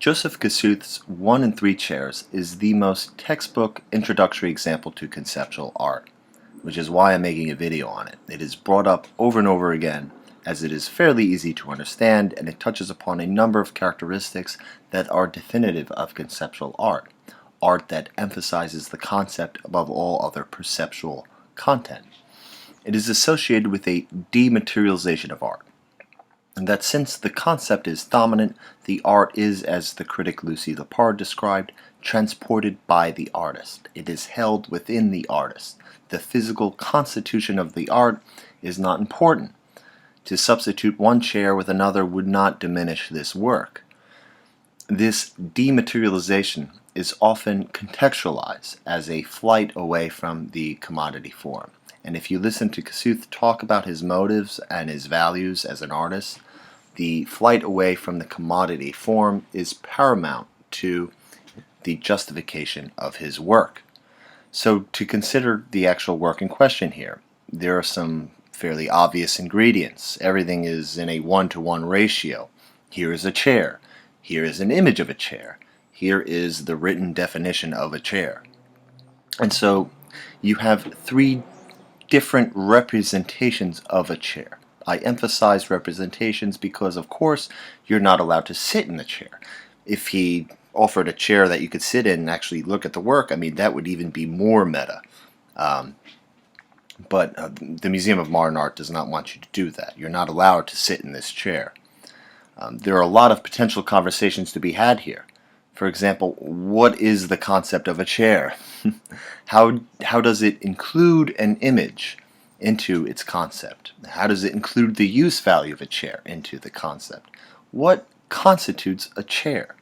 Joseph Kosuth's 1 and 3 chairs is the most textbook introductory example to conceptual art, which is why I'm making a video on it. It is brought up over and over again as it is fairly easy to understand, and it touches upon a number of characteristics that are definitive of conceptual art that emphasizes the concept above all other perceptual content. It is associated with a dematerialization of art, and that since the concept is dominant, the art is, as the critic Lucy Lepard described, transported by the artist. It is held within the artist. The physical constitution of the art is not important. To substitute one chair with another would not diminish this work. This dematerialization is often contextualized as a flight away from the commodity form. And if you listen to Kosuth talk about his motives and his values as an artist, the flight away from the commodity form is paramount to the justification of his work. So to consider the actual work in question here, there are some fairly obvious ingredients. Everything is in a 1-to-1 ratio. Here is a chair. Here is an image of a chair. Here is the written definition of a chair. And so you have three different representations of a chair. I emphasize representations because, of course, you're not allowed to sit in the chair. If he offered a chair that you could sit in and actually look at the work, I mean, that would even be more meta. But the Museum of Modern Art does not want you to do that. You're not allowed to sit in this chair. There are a lot of potential conversations to be had here. For example, what is the concept of a chair? How does it include an image into its concept? How does it include the use value of a chair into the concept? What constitutes a chair?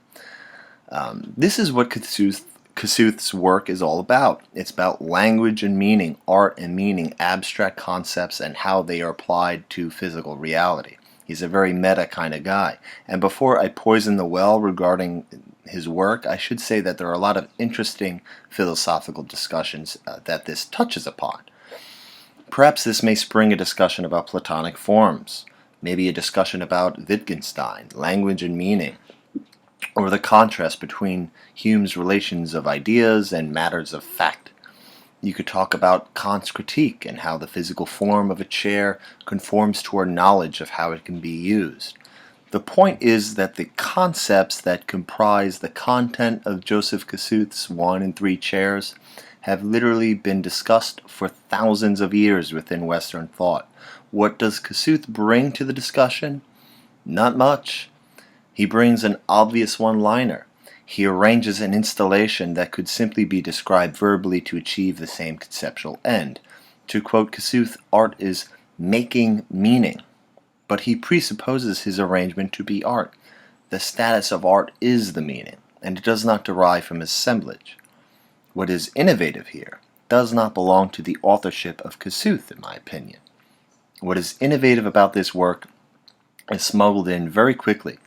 This is what Kosuth's work is all about. It's about language and meaning, art and meaning, abstract concepts, and how they are applied to physical reality. He's a very meta kind of guy. And before I poison the well regarding his work, I should say that there are a lot of interesting philosophical discussions that this touches upon. Perhaps this may spring a discussion about Platonic forms, maybe a discussion about Wittgenstein, language and meaning, or the contrast between Hume's relations of ideas and matters of fact. You could talk about Kant's critique and how the physical form of a chair conforms to our knowledge of how it can be used. The point is that the concepts that comprise the content of Joseph Kosuth's 1 and 3 chairs have literally been discussed for thousands of years within Western thought. What does Kosuth bring to the discussion? Not much. He brings an obvious one-liner. He arranges an installation that could simply be described verbally to achieve the same conceptual end. To quote Kosuth, art is making meaning. But he presupposes his arrangement to be art. The status of art is the meaning, and it does not derive from assemblage. What is innovative here does not belong to the authorship of Kosuth, in my opinion. What is innovative about this work is smuggled in very quickly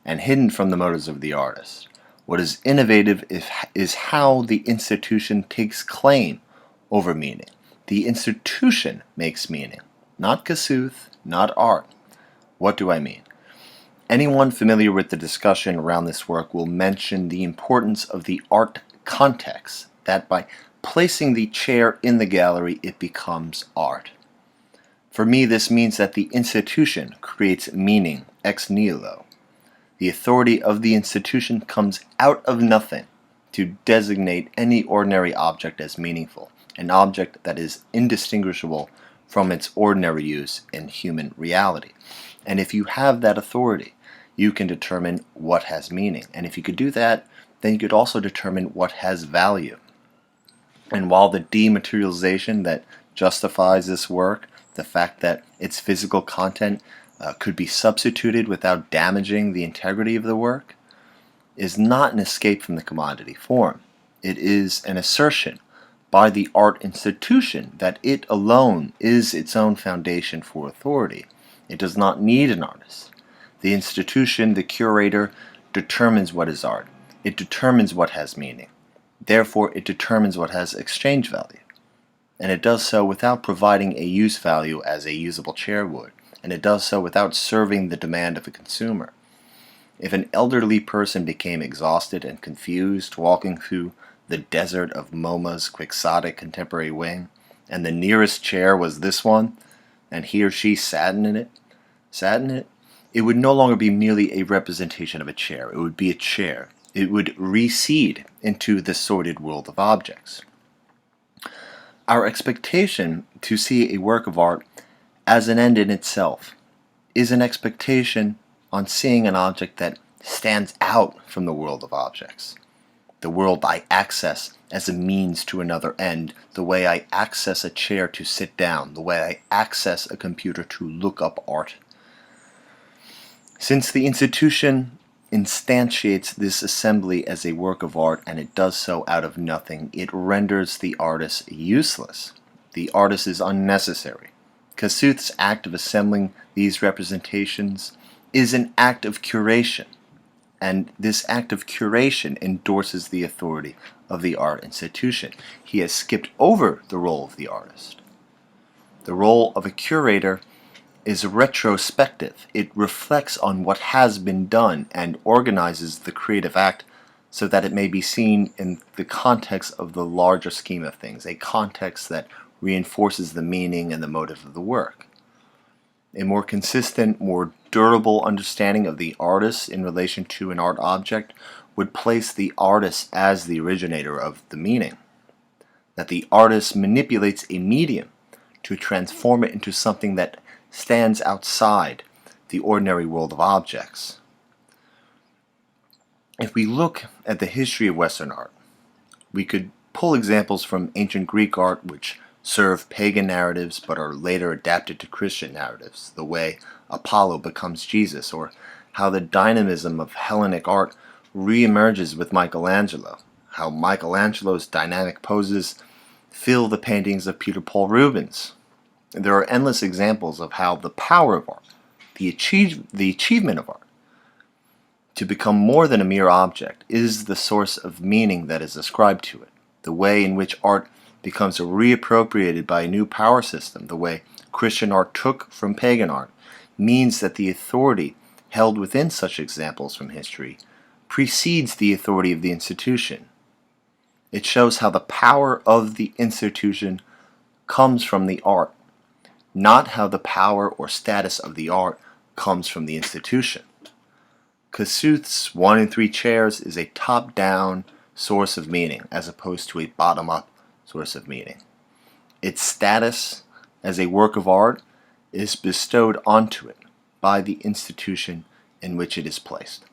and hidden from the motives of the artist. What is innovative is how the institution takes claim over meaning. The institution makes meaning, not Kosuth, not art. What do I mean? Anyone familiar with the discussion around this work will mention the importance of the art context, that by placing the chair in the gallery, it becomes art. For me, this means that the institution creates meaning ex nihilo. The authority of the institution comes out of nothing to designate any ordinary object as meaningful, an object that is indistinguishable from its ordinary use in human reality. And if you have that authority, you can determine what has meaning. And if you could do that, then you could also determine what has value. And while the dematerialization that justifies this work, the fact that its physical content could be substituted without damaging the integrity of the work, is not an escape from the commodity form. It is an assertion by the art institution that it alone is its own foundation for authority. It does not need an artist. The institution, the curator, determines what is art. It determines what has meaning. Therefore, it determines what has exchange value. And it does so without providing a use value as a usable chair would. And it does so without serving the demand of a consumer. If an elderly person became exhausted and confused walking through the desert of MoMA's quixotic contemporary wing, and the nearest chair was this one, and he or she sat in it, it would no longer be merely a representation of a chair. It would be a chair. It would recede into the sordid world of objects. Our expectation to see a work of art as an end in itself is an expectation on seeing an object that stands out from the world of objects. The world I access as a means to another end, the way I access a chair to sit down, the way I access a computer to look up art. Since the institution instantiates this assembly as a work of art, and it does so out of nothing, it renders the artist useless. The artist is unnecessary. Kosuth's act of assembling these representations is an act of curation, and this act of curation endorses the authority of the art institution. He has skipped over the role of the artist. The role of a curator is retrospective. It reflects on what has been done and organizes the creative act so that it may be seen in the context of the larger scheme of things, a context that reinforces the meaning and the motive of the work. A more consistent, more durable understanding of the artist in relation to an art object would place the artist as the originator of the meaning. That the artist manipulates a medium to transform it into something that stands outside the ordinary world of objects. If we look at the history of Western art, we could pull examples from ancient Greek art which serve pagan narratives but are later adapted to Christian narratives, the way Apollo becomes Jesus, or how the dynamism of Hellenic art reemerges with Michelangelo, how Michelangelo's dynamic poses fill the paintings of Peter Paul Rubens. There are endless examples of how the power of art, the achievement of art, to become more than a mere object, is the source of meaning that is ascribed to it. The way in which art becomes reappropriated by a new power system, the way Christian art took from pagan art, means that the authority held within such examples from history precedes the authority of the institution. It shows how the power of the institution comes from the art, not how the power or status of the art comes from the institution. Kosuth's 1 in 3 chairs is a top-down source of meaning as opposed to a bottom-up source of meaning. Its status as a work of art is bestowed onto it by the institution in which it is placed.